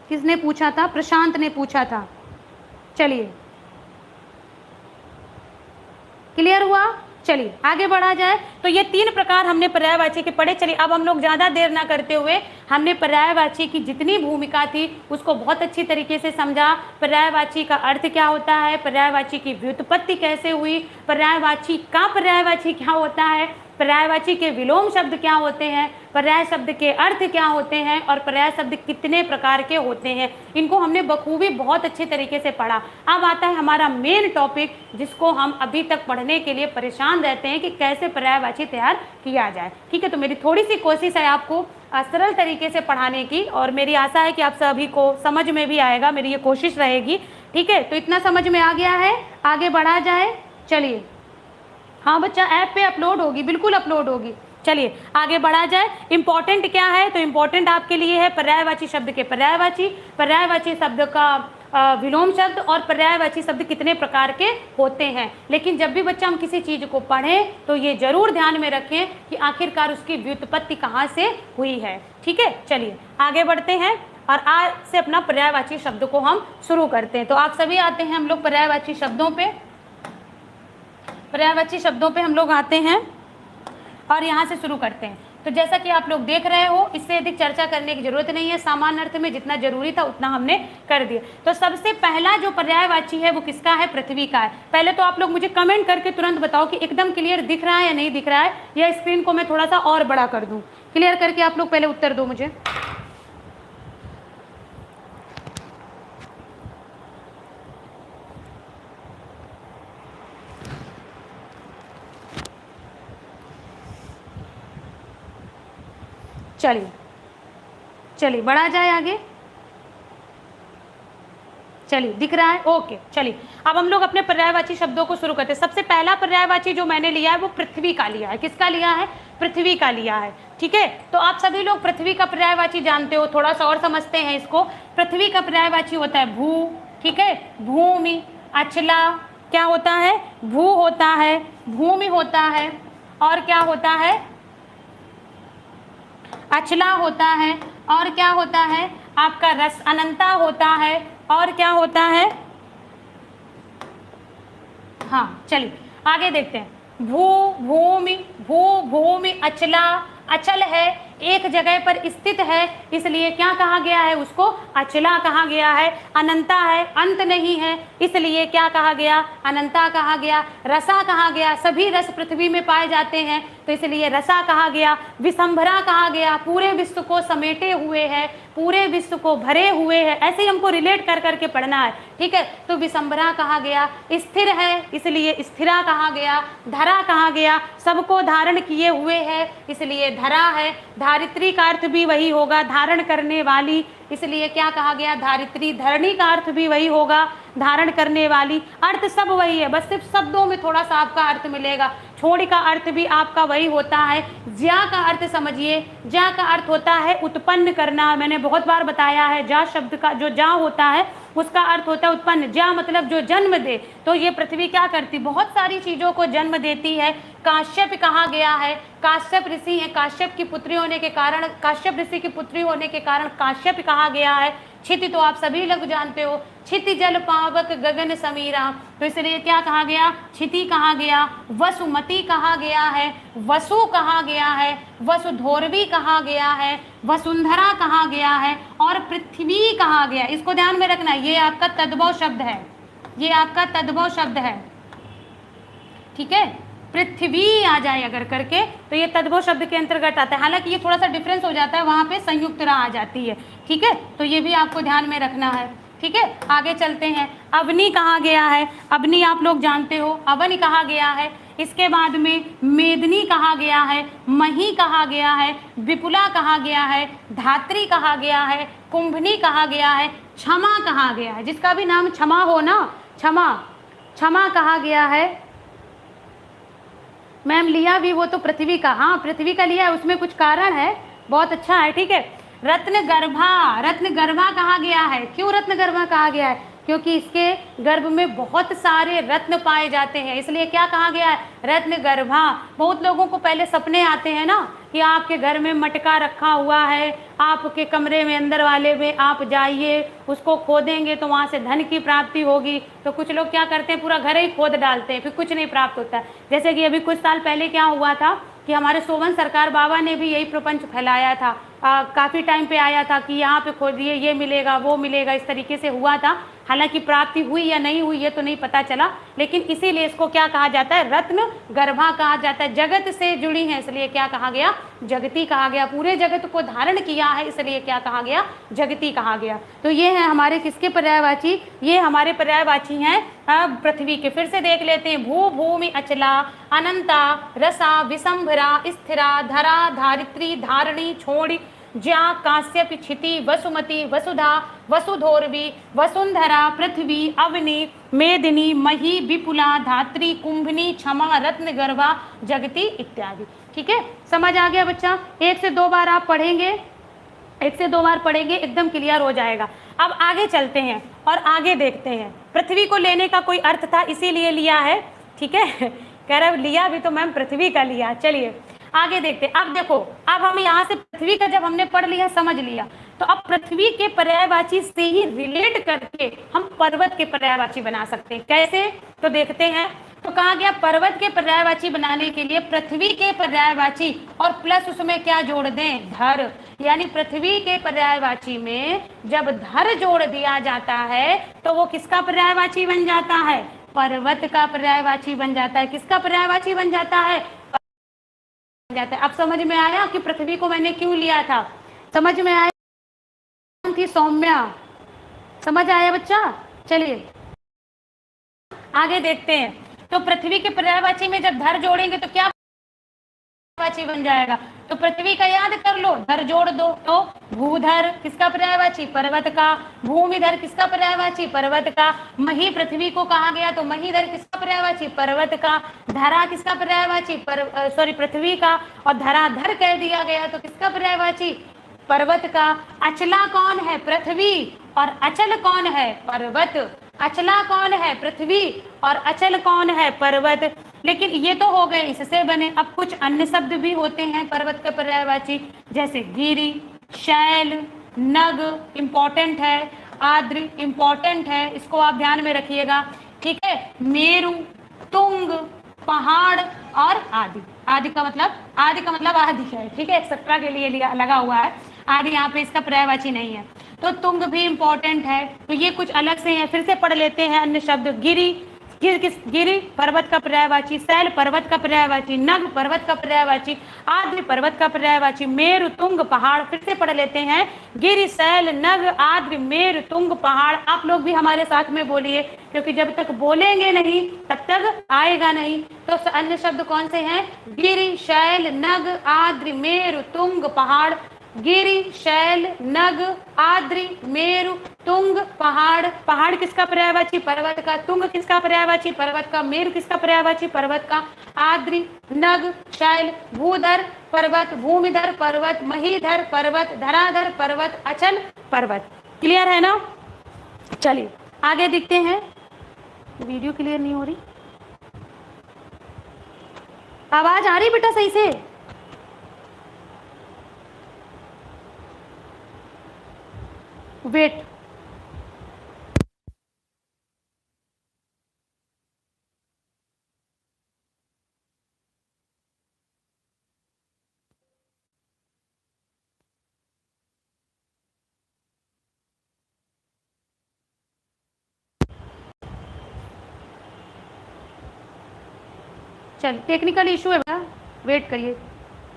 किसने पूछा था? प्रशांत ने पूछा था। चलिए क्लियर हुआ? चलिए आगे बढ़ा जाए। तो ये 3 प्रकार हमने पर्यायवाची के पढ़े। चलिए अब हम लोग ज़्यादा देर ना करते हुए, हमने पर्यायवाची की जितनी भूमिका थी उसको बहुत अच्छी तरीके से समझा। पर्यायवाची का अर्थ क्या होता है, पर्यायवाची की व्युत्पत्ति कैसे हुई, पर्यायवाची का पर्यायवाची क्या होता है, पर्यायवाची के विलोम शब्द क्या होते हैं, पर्याय शब्द के अर्थ क्या होते हैं, और पर्याय शब्द कितने प्रकार के होते हैं, इनको हमने बखूबी बहुत अच्छे तरीके से पढ़ा। अब आता है हमारा मेन टॉपिक, जिसको हम अभी तक पढ़ने के लिए परेशान रहते हैं कि कैसे पर्यायवाची तैयार किया जाए। ठीक है, तो मेरी थोड़ी सी कोशिश है आपको सरल तरीके से पढ़ाने की, और मेरी आशा है कि आप सभी को समझ में भी आएगा, मेरी ये कोशिश रहेगी। ठीक है, तो इतना समझ में आ गया है, आगे बढ़ा जाए। चलिए, हाँ बच्चा, ऐप पे अपलोड होगी, बिल्कुल अपलोड होगी। चलिए आगे बढ़ा जाए। इंपॉर्टेंट क्या है, तो इंपॉर्टेंट आपके लिए है पर्यायवाची शब्द के पर्यायवाची, पर्यायवाची शब्द का विलोम शब्द, और पर्यायवाची शब्द कितने प्रकार के होते हैं। लेकिन जब भी बच्चा हम किसी चीज़ को पढ़ें तो ये जरूर ध्यान में रखें कि आखिरकार उसकी व्युत्पत्ति कहाँ से हुई है। ठीक है, चलिए आगे बढ़ते हैं और आज से अपना पर्यायवाची शब्द को हम शुरू करते हैं। तो आप सभी आते हैं हम लोग पर्यायवाची शब्दों पे, पर्यायवाची शब्दों पे हम लोग आते हैं और यहाँ से शुरू करते हैं। तो जैसा कि आप लोग देख रहे हो, इससे अधिक चर्चा करने की जरूरत नहीं है, सामान्य अर्थ में जितना जरूरी था उतना हमने कर दिया। तो सबसे पहला जो पर्यायवाची है वो किसका है, पृथ्वी का है। पहले तो आप लोग मुझे कमेंट करके तुरंत बताओ कि एकदम क्लियर दिख रहा है या नहीं दिख रहा है, या स्क्रीन को मैं थोड़ा सा और बड़ा कर दूँ। क्लियर करके आप लोग पहले उत्तर दो मुझे। चलिए चलिए बढ़ा जाए आगे। चलिए दिख रहा है, ओके। चलिए अब हम लोग अपने पर्यायवाची शब्दों को शुरू करते हैं। सबसे पहला पर्यायवाची जो मैंने लिया है वो पृथ्वी का लिया है। किसका लिया है, पृथ्वी का लिया है। ठीक है, तो आप सभी लोग पृथ्वी का पर्यायवाची जानते हो, थोड़ा सा और समझते हैं इसको। पृथ्वी का पर्यायवाची होता है भू, ठीक है, भूमि, अचला, क्या होता है, भू होता है, भूमि होता है, और क्या होता है, अचला होता है, और क्या होता है आपका रस अनंता होता है, और क्या होता है, हाँ चलिए आगे देखते हैं। भू, भूमि, भू, भूमि, अचला, अचल है, एक जगह पर स्थित है, इसलिए क्या कहा गया है, उसको अचला कहा गया है। अनंता है, अंत नहीं है, इसलिए क्या कहा गया, अनंता कहा गया। रसा कहा गया, सभी रस पृथ्वी में पाए जाते हैं तो इसलिए रसा कहा गया। विसंभरा कहा गया, पूरे विश्व को समेटे हुए है, पूरे विश्व को भरे हुए है, ऐसे ही हमको रिलेट कर करके पढ़ना है। ठीक है, तो विसंभरा कहा गया। स्थिर है, इसलिए स्थिरा कहा गया। धरा कहा गया, सबको धारण किए हुए है, इसलिए धरा है। धारित्री का अर्थ भी वही होगा, धारण करने वाली, इसलिए क्या कहा गया धारित्री। धरणी का अर्थ भी वही होगा, धारण करने वाली। अर्थ सब वही है, बस सिर्फ शब्दों में थोड़ा सा आपका अर्थ मिलेगा। छोड़ का अर्थ भी आपका वही होता है। ज्या का अर्थ समझिए, ज्या का अर्थ होता है उत्पन्न करना। मैंने बहुत बार बताया है, ज्या शब्द का जो ज्या होता है उसका अर्थ होता है उत्पन्न। ज्या मतलब जो जन्म दे। तो ये पृथ्वी क्या करती, बहुत सारी चीजों को जन्म देती है। काश्यप कहा गया है, काश्यप ऋषि है, काश्यप की पुत्री होने के कारण, काश्यप ऋषि की पुत्री होने के कारण काश्यप कहा गया है। क्षिति तो आप सभी लोग जानते हो, क्षिति जल पावक गगन समीरा, तो इसलिए क्या कहा गया, क्षिति कहा गया। वसुमती कहा गया है, वसु कहा गया है, वसुधोरवी कहा गया है, वसुंधरा कहा गया है और पृथ्वी कहा गया। इसको ध्यान में रखना, ये आपका तद्भव शब्द है, ये आपका तद्भव शब्द है, ठीक है। पृथ्वी आ जाए अगर करके तो ये तद्भव शब्द के अंतर्गत आता है। हालांकि ये थोड़ा सा डिफरेंस हो जाता है, वहां पे संयुक्त रा आ जाती है, ठीक है। तो ये भी आपको ध्यान में रखना है, ठीक है। आगे चलते हैं। अवनी कहा गया है, अवनी आप लोग जानते हो, अवन कहा गया है। इसके बाद में मेदनी कहा गया है, मही कहा गया है, विपुला कहा गया है, धात्री कहा गया है, कुंभनी कहा गया है, क्षमा कहा गया है। जिसका भी नाम क्षमा हो ना, क्षमा, क्षमा कहा गया है। मैम लिया भी वो तो पृथ्वी का, हाँ पृथ्वी का लिया है, उसमें कुछ कारण है, बहुत अच्छा है, ठीक है। रत्न गर्भा, रत्न गर्भा कहा गया है। क्यों रत्न गर्भा कहा गया है, क्योंकि इसके गर्भ में बहुत सारे रत्न पाए जाते हैं, इसलिए क्या कहा गया है, रत्न गर्भा। बहुत लोगों को पहले सपने आते हैं ना कि आपके घर में मटका रखा हुआ है, आपके कमरे में अंदर वाले में आप जाइए, उसको खोदेंगे तो वहाँ से धन की प्राप्ति होगी। तो कुछ लोग क्या करते हैं, पूरा घर ही खोद डालते हैं, फिर कुछ नहीं प्राप्त होता है। जैसे कि अभी कुछ साल पहले क्या हुआ था कि हमारे सोवन सरकार बाबा ने भी यही प्रपंच फैलाया था। काफ़ी टाइम पे आया था कि यहाँ पे खोदिए, ये मिलेगा वो मिलेगा, इस तरीके से हुआ था। हालांकि प्राप्ति हुई या नहीं हुई ये तो नहीं पता चला, लेकिन इसीलिए इसको क्या कहा जाता है, रत्न गर्भा कहा जाता है। जगत से जुड़ी है इसलिए क्या कहा गया, जगती कहा गया। पूरे जगत को धारण किया है इसलिए क्या कहा गया, जगती कहा गया। तो ये है हमारे किसके पर्यायवाची, ये हमारे पर्यायवाची हैं पृथ्वी के। फिर से देख लेते हैं। भू भूमि अचला, अनंता, रसा, विसंभरा, स्थिरा, धरा, धारित्री, धारणी, छोड़ी, ज्या, काश्यप, क्षिति, वसुमती, वसुधा, वसुधोरवी, वसुंधरा, पृथ्वी, अवनी, मेदिनी, मही, विपुला, धात्री, कुंभनी, क्षमा, रत्न गर्भा, जगती इत्यादि। ठीक है, समझ आ गया बच्चा। 1 से 2 बार आप पढ़ेंगे, 1 से 2 बार पढ़ेंगे, एकदम क्लियर हो जाएगा। अब आगे चलते हैं और आगे देखते हैं। पृथ्वी को लेने का कोई अर्थ था इसीलिए लिया है, ठीक है। कह रहे लिया भी तो मैम पृथ्वी का लिया। चलिए आगे देखते हैं। अब देखो, अब हम यहाँ से पृथ्वी का जब हमने पढ़ लिया, समझ लिया, तो अब पृथ्वी के पर्यायवाची से ही रिलेट करके हम पर्वत के पर्यायवाची बना सकते हैं। कैसे, तो देखते हैं। तो कहा गया पर्वत के पर्यायवाची बनाने के लिए पृथ्वी के पर्यायवाची और प्लस उसमें क्या जोड़ दें, धर। यानी पृथ्वी के पर्यायवाची में जब धर जोड़ दिया जाता है तो वो किसका पर्यायवाची बन जाता है, पर्वत का पर्यायवाची बन जाता है। किसका पर्यायवाची बन जाता है, जाता है। अब समझ में आया कि पृथ्वी को मैंने क्यों लिया था, समझ में आया थी सौम्या, समझ आया बच्चा। चलिए आगे देखते हैं। तो पृथ्वी के पर्यायवाची में जब धर जोड़ेंगे तो क्या पर्यायवाची बन जाएगा, तो पृथ्वी का याद कर लो, धर जोड़ दो तो भूधर किसका पर्यायवाची, पर्वत का। भूमिधर किसका पर्यायवाची, पर्वत का। मही पृथ्वी को कहा गया तो महीधर किसका पर्यायवाची, पर्वत का। धरा किसका पर्यायवाची, पृथ्वी का। और धराधर कह दिया गया तो किसका पर्यायवाची, पर्वत का। अचला कौन है, पृथ्वी, और अचल कौन है, पर्वत। अचला कौन है, पृथ्वी, और अचल कौन है, पर्वत। लेकिन ये तो हो गए इससे बने। अब कुछ अन्य शब्द भी होते हैं पर्वत के पर्यायवाची, जैसे गिरी, शैल, नग इंपॉर्टेंट है, आद्र इंपॉर्टेंट है, इसको आप ध्यान में रखिएगा, ठीक है। मेरु, तुंग, पहाड़ और आदि। आदि का मतलब आदि है, ठीक है, एक्सेट्रा के लिए लगा हुआ है, आदि यहाँ पे इसका पर्यायवाची नहीं है। तो तुंग भी इंपॉर्टेंट है। तो ये कुछ अलग से हैं, फिर से पढ़ लेते हैं अन्य शब्द। गिरी गिरि पर्वत का पर्यायवाची, शैल पर्वत का पर्यायवाची, नग पर्वत का पर्यायवाची, आद्रि पर्वत का पर्यायवाची, मेरु तुंग पहाड़। फिर से पढ़ लेते हैं, गिरि शैल नग आद्रि मेरु तुंग पहाड़। आप लोग भी हमारे साथ में बोलिए, क्योंकि जब तक बोलेंगे नहीं तब तक आएगा नहीं। तो अन्य शब्द कौन से हैं? गिरि शैल नग आद्रि मेरु तुंग पहाड़। गिरि शैल नग आद्रि मेरु तुंग पहाड़। पहाड़ किसका पर्यायवाची? पर्वत का। तुंग किसका पर्यायवाची? पर्वत का। मेरु किसका पर्यायवाची? पर्वत का। आद्रि नग शैल, भूधर पर्वत, भूमिधर पर्वत, महीधर पर्वत, धराधर पर्वत, अचल पर्वत। क्लियर है ना? चलिए आगे देखते हैं। वीडियो क्लियर नहीं हो रही, आवाज आ रही बेटा सही से? वेट, चल टेक्निकल इशू है बेटा, वेट करिए,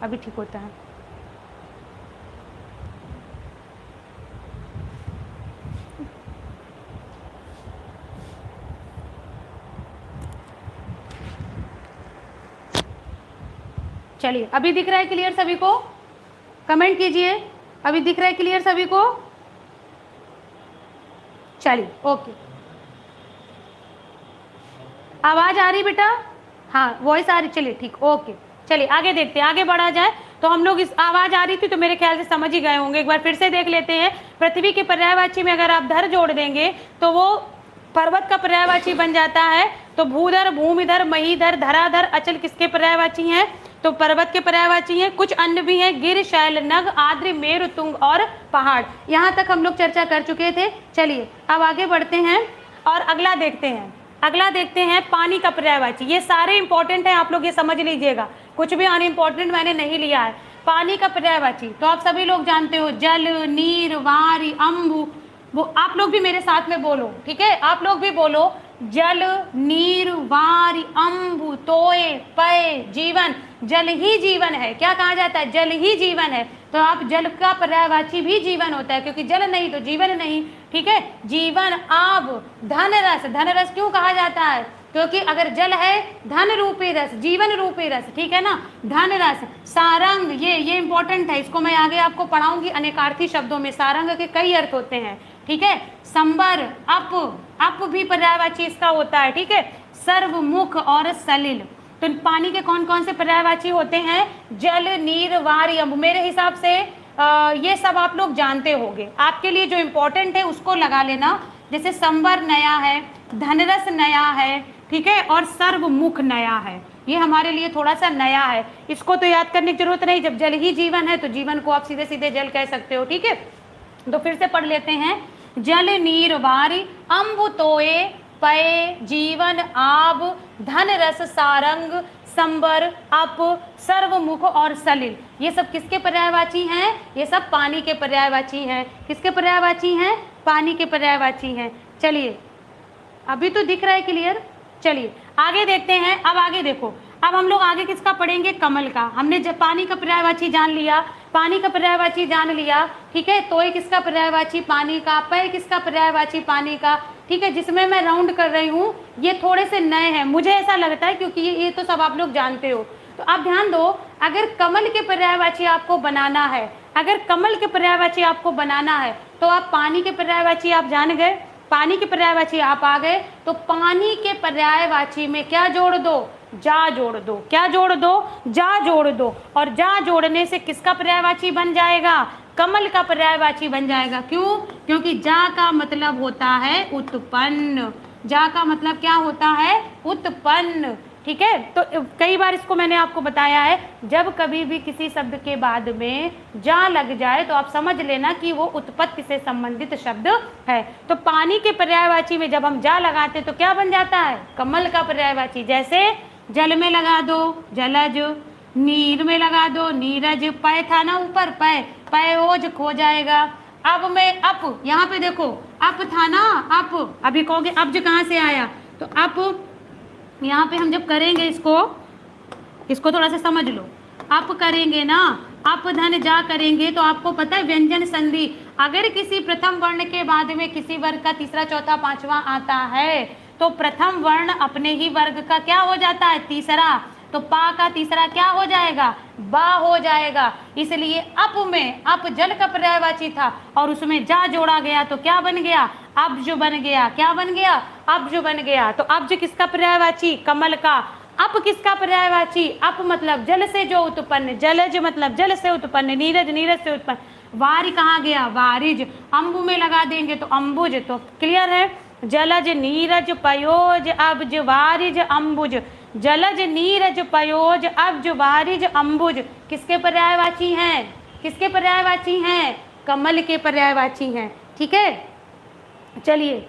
अभी ठीक होता है। चलिए अभी दिख रहा है क्लियर सभी को? कमेंट कीजिए, अभी दिख रहा है क्लियर सभी को? चलिए ओके, आवाज आ रही बेटा? हाँ वॉइस आ रही, चलिए ठीक, ओके। चलिए आगे देखते हैं, आगे बढ़ा जाए। तो हम लोग इस आवाज आ रही थी तो मेरे ख्याल से समझ ही गए होंगे। एक बार फिर से देख लेते हैं। पृथ्वी के पर्यायवाची में अगर आप धर जोड़ देंगे तो वो पर्वत का पर्यायवाची बन जाता है। तो भूधर, भूमिधर, महीधर, धराधर, अचल किसके पर्यायवाची हैं? तो पर्वत के पर्यायवाची हैं। कुछ अन्य भी हैं, गिर, शैल, नग, आद्रि, मेरु, तुंग और पहाड़। यहाँ तक हम लोग चर्चा कर चुके थे। चलिए अब आगे बढ़ते हैं और अगला देखते हैं। अगला देखते हैं पानी का पर्यायवाची। ये सारे इंपॉर्टेंट हैं, आप लोग ये समझ लीजिएगा, कुछ भी अनइम्पॉर्टेंट मैंने नहीं लिया है। पानी का पर्यायवाची तो आप सभी लोग जानते हो, जल, नीर, वारी, अम्बु। वो आप लोग भी मेरे साथ में बोलो, ठीक है? आप लोग भी बोलो, जल, नीर, वारी, अम्बु, तोय, पय, जीवन। जल ही जीवन है। क्या कहा जाता है? जल ही जीवन है। तो आप जल का पर्यायवाची भी जीवन होता है, क्योंकि जल नहीं तो जीवन नहीं, ठीक है? जीवन, आब, धन रस। धन रस क्यों कहा जाता है? क्योंकि अगर जल है धन रूपी रस, जीवन रूपी रस, ठीक है ना? धन रस। सारंग, ये इंपॉर्टेंट है, इसको मैं आगे आपको पढ़ाऊंगी अनेकार्थी शब्दों में। सारंग के कई अर्थ होते हैं, ठीक है? संबर, अप भी पर्यायवाची इसका होता है, ठीक है? सर्वमुख और सलिल। तो पानी के कौन कौन से पर्यायवाची होते हैं? जल, नीर, वारी, अम्ब। मेरे हिसाब से ये सब आप लोग जानते होंगे। आपके लिए जो इम्पोर्टेंट है उसको लगा लेना। जैसे संबर नया है, धनरस नया है, ठीक है? और सर्वमुख नया है। ये हमारे लिए थोड़ा सा नया है, इसको तो याद करने की जरूरत नहीं। जब जल ही जीवन है तो जीवन को आप सीधे सीधे जल कह सकते हो, ठीक है? तो फिर से पढ़ लेते हैं। जल, नीर, वारी, अम्बु, तोय, पय, जीवन, आब, धन रस, सारंग, संबर, अप, सर्वमुख और सलिल। ये सब किसके पर्यायवाची हैं? ये सब पानी के पर्यायवाची हैं। किसके पर्यायवाची हैं? पानी के पर्यायवाची हैं। चलिए अभी तो दिख रहा है क्लियर? चलिए आगे देखते हैं। अब आगे देखो, अब हम लोग आगे किसका पढ़ेंगे? कमल का। हमने जब पानी का पर्यायवाची जान लिया, पानी का पर्यायवाची जान लिया, ठीक है? तोय किसका पर्यायवाची? पानी का। पय किसका पर्यायवाची? पानी का, ठीक है? जिसमें मैं राउंड कर रही हूँ ये थोड़े से नए हैं, मुझे ऐसा लगता है, क्योंकि ये तो सब आप लोग जानते हो। तो आप ध्यान दो, अगर कमल के पर्यायवाची आपको बनाना है, अगर कमल के पर्यायवाची आपको बनाना है तो आप पानी के पर्यायवाची आप जान गए, पानी के पर्यायवाची आप आ गए, तो पानी के पर्यायवाची में क्या जोड़ दो? जा जोड़ दो। क्या जोड़ दो? जा जोड़ दो। और जा जोड़ने से किसका पर्यायवाची बन जाएगा? कमल का पर्यायवाची बन जाएगा। क्यों? क्योंकि जा का मतलब होता है उत्पन्न। जा का मतलब क्या होता है? उत्पन्न, ठीक है? तो कई बार इसको मैंने आपको बताया है, जब कभी भी किसी शब्द के बाद में जा लग जाए तो आप समझ लेना कि वो उत्पत्ति से संबंधित शब्द है। तो पानी के पर्यायवाची में जब हम जा लगाते तो क्या बन जाता है? कमल का पर्यायवाची। जैसे जल में लगा दो जलज, नीर में लगा दो नीरज, पय था ना ऊपर, पय, पयोज खो जाएगा। अब में अप, यहाँ पे देखो अप था ना, अप। अभी कहोगे अब्ज कहाँ से आया? तो अप यहाँ पे हम जब करेंगे इसको थोड़ा सा समझ लो। अप करेंगे ना, अप धन जा करेंगे तो आपको पता है व्यंजन संधि, अगर किसी प्रथम वर्ण के बाद में किसी वर्ग का तीसरा चौथा पांचवा आता है तो प्रथम वर्ण अपने ही वर्ग का क्या हो जाता है, तीसरा, तो पा का तीसरा क्या हो जाएगा, बा हो जाएगा। इसलिए अप में अप जल का पर्यायवाची था और उसमें जा जोड़ा गया तो क्या बन गया, अब्ज बन गया। क्या बन गया, अब्ज बन गया। तो अब्ज किसका पर्यायवाची, कमल का। अप किसका पर्यायवाची, अप मतलब जल से जो उत्पन्न, जलज मतलब जल से उत्पन्न, नीरज नीरज से उत्पन्न, वारी कहाँ गया, वारिज। अम्बु में लगा देंगे तो अम्बुज। तो क्लियर है, जलज नीरज पयोज अब्ज वारिज अम्बुज, जलज नीरज पयोज अब्ज वारिज अम्बुज किसके पर्यायवाची हैं, किसके पर्यायवाची हैं, कमल के पर्यायवाची हैं। ठीक है, चलिए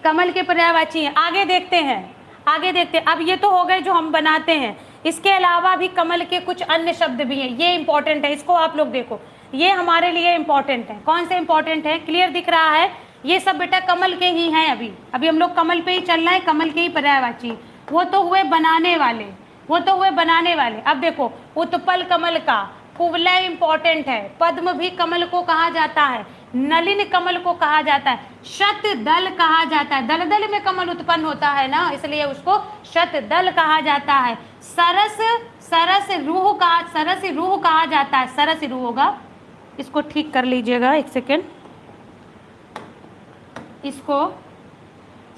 कमल के पर्यायवाची हैं। आगे देखते हैं, आगे देखते हैं। अब ये तो हो गए जो हम बनाते हैं, इसके अलावा भी कमल के कुछ अन्य शब्द भी हैं, ये इंपॉर्टेंट है, इसको आप लोग देखो, ये हमारे लिए इंपॉर्टेंट है। कौन से इंपॉर्टेंट है, क्लियर दिख रहा है, ये सब बेटा कमल के ही हैं। अभी हम लोग कमल पे ही चल रहे हैं, कमल के ही पर्यायवाची। वो तो हुए बनाने वाले, वो तो हुए बनाने वाले। अब देखो, उत्पल कमल का, कुवलय इंपॉर्टेंट है, पद्म भी कमल को कहा जाता है, नलिन कमल को कहा जाता है, शत दल कहा जाता है, दल दल में कमल उत्पन्न होता है ना, इसलिए उसको शत दल कहा जाता है। सरस, सरस रूह का, सरस रूह कहा जाता है, सरस रूह होगा, इसको ठीक कर लीजिएगा एक सेकेंड, इसको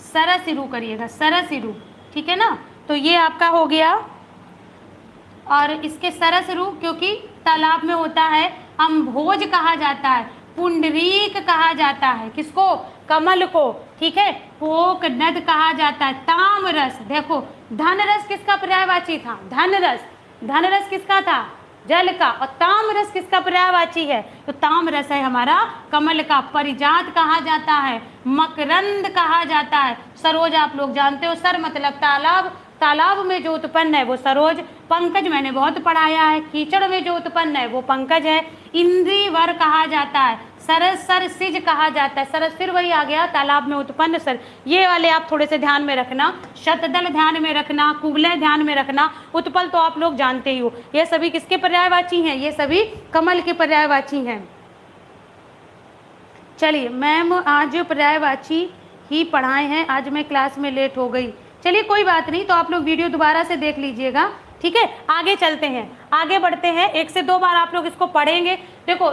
सरस रूह करिएगा, सरस रूह, ठीक है ना। तो ये आपका हो गया, और इसके सरस रूह क्योंकि तालाब में होता है, अम्भोज कहा जाता है, पुंडरीक कहा जाता है, किसको, कमल को, ठीक है। पोक नद कहा जाता है, तामरस, देखो धनरस किसका पर्यायवाची था, धनरस, धनरस किसका था, जल का, और तामरस किसका पर्यायवाची है, तो तामरस है हमारा कमल का। परिजात कहा जाता है, मकरंद कहा जाता है, सरोज आप लोग जानते हो, सर मतलब तालाब, तालाब में जो उत्पन्न है वो सरोज, पंकज मैंने बहुत पढ़ाया है, कीचड़ में जो उत्पन्न है वो पंकज है। इंद्रीवर कहा जाता है, सरस, सर सिज कहा जाता है, सरस फिर वही आ गया तालाब में उत्पन्न सर। ये वाले आप थोड़े से ध्यान में रखना, शतदल ध्यान में रखना, कुवलय ध्यान में रखना, उत्पल तो आप लोग जानते ही हो। ये सभी किसके पर्यायवाची हैं, ये सभी कमल के पर्यायवाची हैं। चलिए मैम आज पर्यायवाची ही पढ़ाए हैं, आज मैं क्लास में लेट हो गई, चलिए कोई बात नहीं, तो आप लोग वीडियो दोबारा से देख लीजिएगा, ठीक है। आगे चलते हैं, आगे बढ़ते हैं, 1 से 2 बार आप लोग इसको पढ़ेंगे। देखो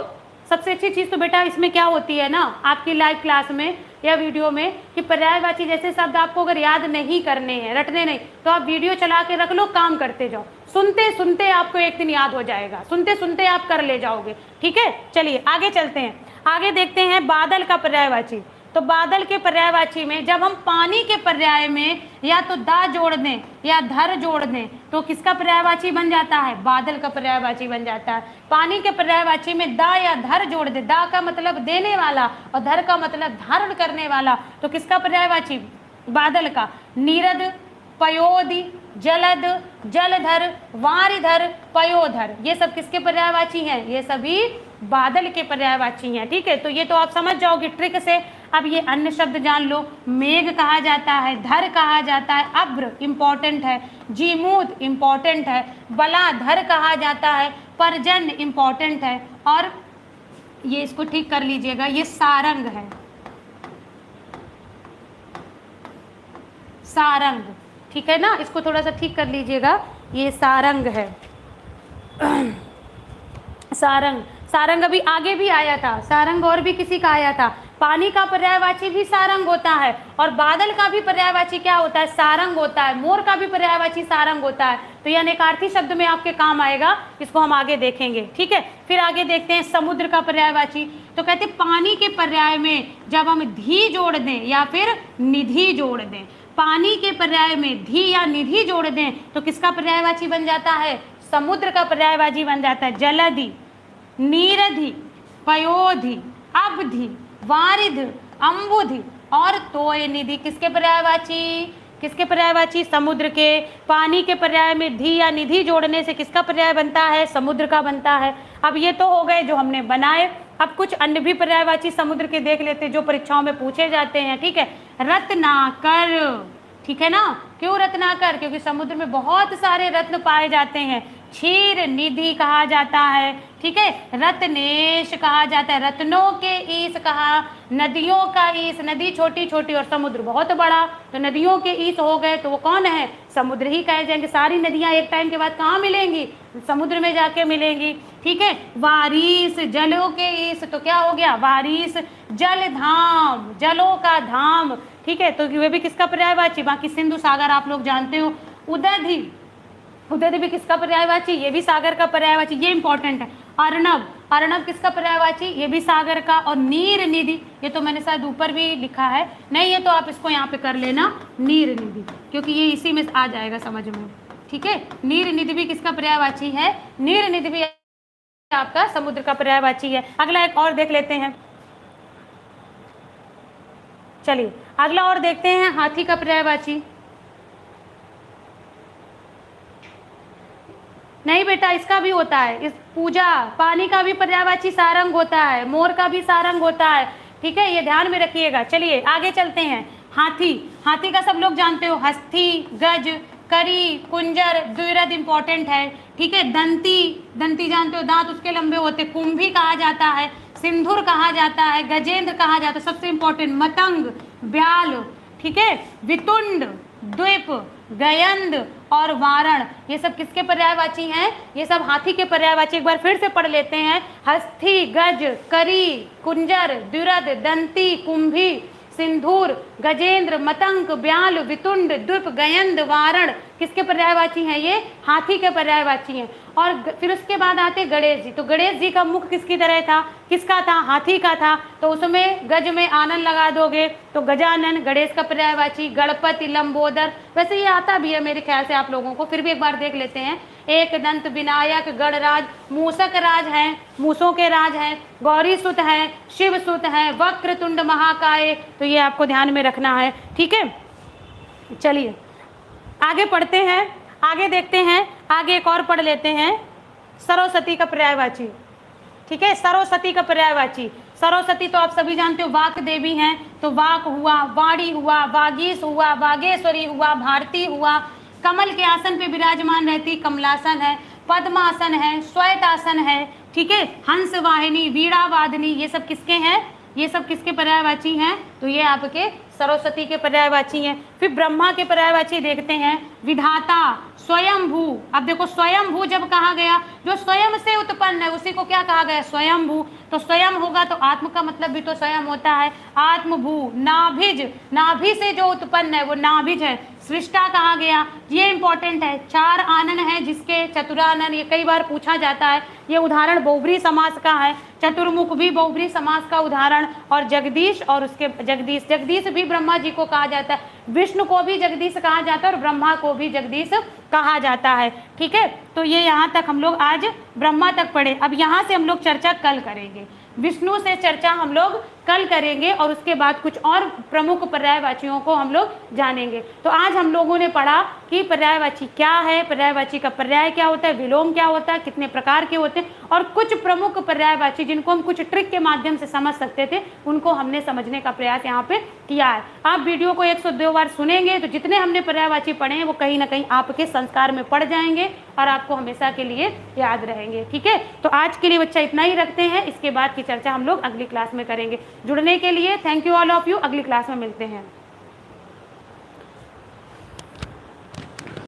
सबसे अच्छी चीज़ तो बेटा इसमें क्या होती है ना, आपकी लाइव क्लास में या वीडियो में, कि पर्यायवाची जैसे शब्द आपको अगर याद नहीं करने हैं, रटने नहीं, तो आप वीडियो चला के रख लो, काम करते जाओ, सुनते सुनते आपको एक दिन याद हो जाएगा, सुनते सुनते आप कर ले जाओगे, ठीक है। चलिए आगे चलते हैं, आगे देखते हैं बादल का पर्यायवाची। तो बादल के पर्यायवाची में जब हम पानी के पर्याय में या तो दा जोड़ दें या धर जोड़ दें तो किसका पर्यायवाची बन जाता है, बादल का पर्यायवाची बन जाता है। पानी के पर्यायवाची में दा या धर जोड़ दे, दा का मतलब देने वाला और धर का मतलब धारण करने वाला, तो किसका पर्यायवाची, बादल का। नीरद, पयोधि, जलद, जलधर, वारिधर, पयोधर, ये सब किसके पर्यायवाची हैं, ये सभी बादल के पर्यायवाची हैं, ठीक है। तो ये तो आप समझ जाओगे ट्रिक से। अब ये अन्य शब्द जान लो, मेघ कहा जाता है, धर कहा जाता है, अब्र इंपॉर्टेंट है, जीमूद इंपॉर्टेंट है, बलाधर कहा जाता है, परजन इंपॉर्टेंट है, और ये इसको ठीक कर लीजिएगा, ये सारंग है, सारंग, ठीक है ना, इसको थोड़ा सा ठीक कर लीजिएगा, ये सारंग है, सारंग, सारंग अभी आगे भी आया था, सारंग और भी किसी का आया था। पानी का पर्यायवाची भी सारंग होता है, और बादल का भी पर्यायवाची क्या होता है, सारंग होता है, मोर का भी पर्यायवाची सारंग होता है। तो यह अनेकार्थी शब्द में आपके काम आएगा, इसको हम आगे देखेंगे, ठीक है। फिर आगे देखते हैं समुद्र का पर्यायवाची। तो कहते हैं पानी के पर्याय में जब हम धी जोड़ दें या फिर निधि जोड़ दें, पानी के पर्याय में धी या निधि जोड़ दें तो किसका पर्यायवाची बन जाता है, समुद्र का पर्यायवाची बन जाता है। जलधि, नीरधि, पयोधि, अवधि, वारिध, अम्बुधि और तोय निधि किसके पर्यायवाची, किसके पर्यायवाची, समुद्र के। पानी के पर्याय में धी या निधि जोड़ने से किसका पर्याय बनता है, समुद्र का बनता है। अब ये तो हो गए जो हमने बनाए, अब कुछ अन्य भी पर्यायवाची समुद्र के देख लेते जो परीक्षाओं में पूछे जाते हैं, ठीक है। रत्नाकर, ठीक है ना। क्यों रत्नाकर? क्योंकि समुद्र में बहुत सारे रत्न पाए जाते हैं। क्षीर निधि कहा जाता है, ठीक है, रत्नेश कहा जाता है, रत्नों के ईश कहा, नदियों का ईश, नदी छोटी छोटी और समुद्र बहुत बड़ा, तो नदियों के ईश हो गए, तो वो कौन है? समुद्र ही कहे जाएंगे। सारी नदियां एक टाइम के बाद कहाँ मिलेंगी? समुद्र में जाके मिलेंगी, ठीक है। वारिस जलों के ईश, तो क्या हो गया? वारिस जल धाम, जलों का धाम, ठीक है, तो वे भी किसका पर्यायवाची? बाकी सिंधु सागर आप लोग जानते हो। उदधि, उदधि भी किसका पर्यायवाची? ये भी सागर का पर्यायवाची, ये इंपॉर्टेंट है। अर्णव, अर्णव किसका पर्यायवाची? ये भी सागर का। और नीर निधि, ये तो मैंने शायद ऊपर भी लिखा है, नहीं ये तो आप इसको यहाँ पे कर लेना नीर निधि, क्योंकि ये इसी में आ जाएगा समझ में, ठीक है। नीर निधि भी किसका पर्यायवाची है? नीर निधि भी आपका समुद्र का पर्यायवाची है। अगला एक और देख लेते हैं, चलिए अगला और देखते हैं, हाथी का पर्यायवाची। नहीं बेटा, इसका भी होता है, इस पूजा पानी का भी पर्यायवाची सारंग होता है, मोर का भी सारंग होता है, ठीक है, ये ध्यान में रखिएगा। चलिए आगे चलते हैं। हाथी, हाथी का सब लोग जानते हो, हस्ती, गज, करी, कुंजर, द्विरथ इंपॉर्टेंट है, ठीक है। दंती, दंती जानते हो, दांत उसके लंबे होते। कुंभी कहा जाता है, सिंधुर कहा जाता है, गजेंद्र कहा जाता है, सबसे इंपॉर्टेंट मतंग, ब्याल, ठीक है। वितुंड, द्वीप, गयंद और वारण, ये सब किसके पर्यायवाची हैं? ये सब हाथी के पर्यायवाची। एक बार फिर से पढ़ लेते हैं। हस्थी, गज, करी, कुंजर, द्विरथ, दंती, कुंभी, सिंधूर, गजेंद्र, मतंग, ब्याल, वितुंड, द्वीप, गयंद, वारण, किसके पर्यायवाची हैं? ये हाथी के पर्यायवाची हैं। और फिर उसके बाद आते गणेश जी। तो गणेश जी का मुख किसकी तरह था? किसका था? हाथी का था। तो उसमें गज में आनंद लगा दोगे तो गजानन गणेश का पर्यायवाची। गणपति, लंबोदर, वैसे ये आता भी है मेरे ख्याल से आप लोगों को, फिर भी एक बार देख लेते हैं। एक दंत विनायक, गणराज, मूसक राज हैं, मूसों के राज हैं, गौरी सुत हैं, शिव सुत हैं, वक्रतुंड महाकाय, तो ये आपको ध्यान में रखना है, ठीक है। चलिए आगे पढ़ते हैं, आगे देखते हैं, आगे एक और पढ़ लेते हैं। सरस्वती का पर्यायवाची, ठीक है, सरस्वती का पर्यायवाची। सरस्वती तो आप सभी जानते हो वाक देवी हैं, तो वाक हुआ, वाणी हुआ, वागीश हुआ, वागेश्वरी हुआ, भारती हुआ। कमल के आसन पे विराजमान रहती, कमलासन है, पद्मासन है, श्वेतासन है, ठीक है। हंस वाहिनी, वीणा वादनी, ये सब किसके हैं? ये सब किसके पर्यायवाची हैं? तो ये आपके सरस्वती के पर्यायवाची हैं। फिर ब्रह्मा के पर्यायवाची देखते हैं। विधाता, स्वयंभू। अब देखो स्वयंभू जब कहा गया, जो स्वयं से उत्पन्न है उसी को क्या कहा गया? स्वयंभू। तो स्वयं होगा तो आत्म का मतलब भी तो स्वयं होता है। आत्मभू, नाभिज, नाभि से जो उत्पन्न है वो नाभिज है। सृष्टा कहा गया, ये इंपॉर्टेंट है। चार आनन है जिसके, चतुरानन, ये कई बार पूछा जाता है। ये उदाहरण बहुब्री समास का है। चतुर्मुख भी बहुब्री समास का उदाहरण। और जगदीश, और उसके जगदीश, जगदीश भी ब्रह्मा जी को कहा जाता है। विष्णु को भी जगदीश कहा जाता है और ब्रह्मा को भी जगदीश कहा जाता है, ठीक है। तो ये यहाँ तक हम लोग आज ब्रह्मा तक पढ़े। अब यहाँ से हम लोग चर्चा कल करेंगे, विष्णु से चर्चा हम लोग कल करेंगे और उसके बाद कुछ और प्रमुख पर्यायवाचियों को हम लोग जानेंगे। तो आज हम लोगों ने पढ़ा कि पर्यायवाची क्या है, पर्यायवाची का पर्याय क्या होता है, विलोम क्या होता है, कितने प्रकार के होते हैं, और कुछ प्रमुख पर्यायवाची जिनको हम कुछ ट्रिक के माध्यम से समझ सकते थे उनको हमने समझने का प्रयास यहाँ पे किया है। आप वीडियो को 102 बार सुनेंगे तो जितने हमने पर्यायवाची पढ़े हैं वो कहीं ना कहीं आपके संस्कार में पड़ जाएंगे और आपको हमेशा के लिए याद रहेंगे, ठीक है। तो आज के लिए बच्चा इतना ही रखते हैं, इसके बाद की चर्चा हम लोग अगली क्लास में करेंगे। जुड़ने के लिए thank you all of you, अगली क्लास में मिलते हैं।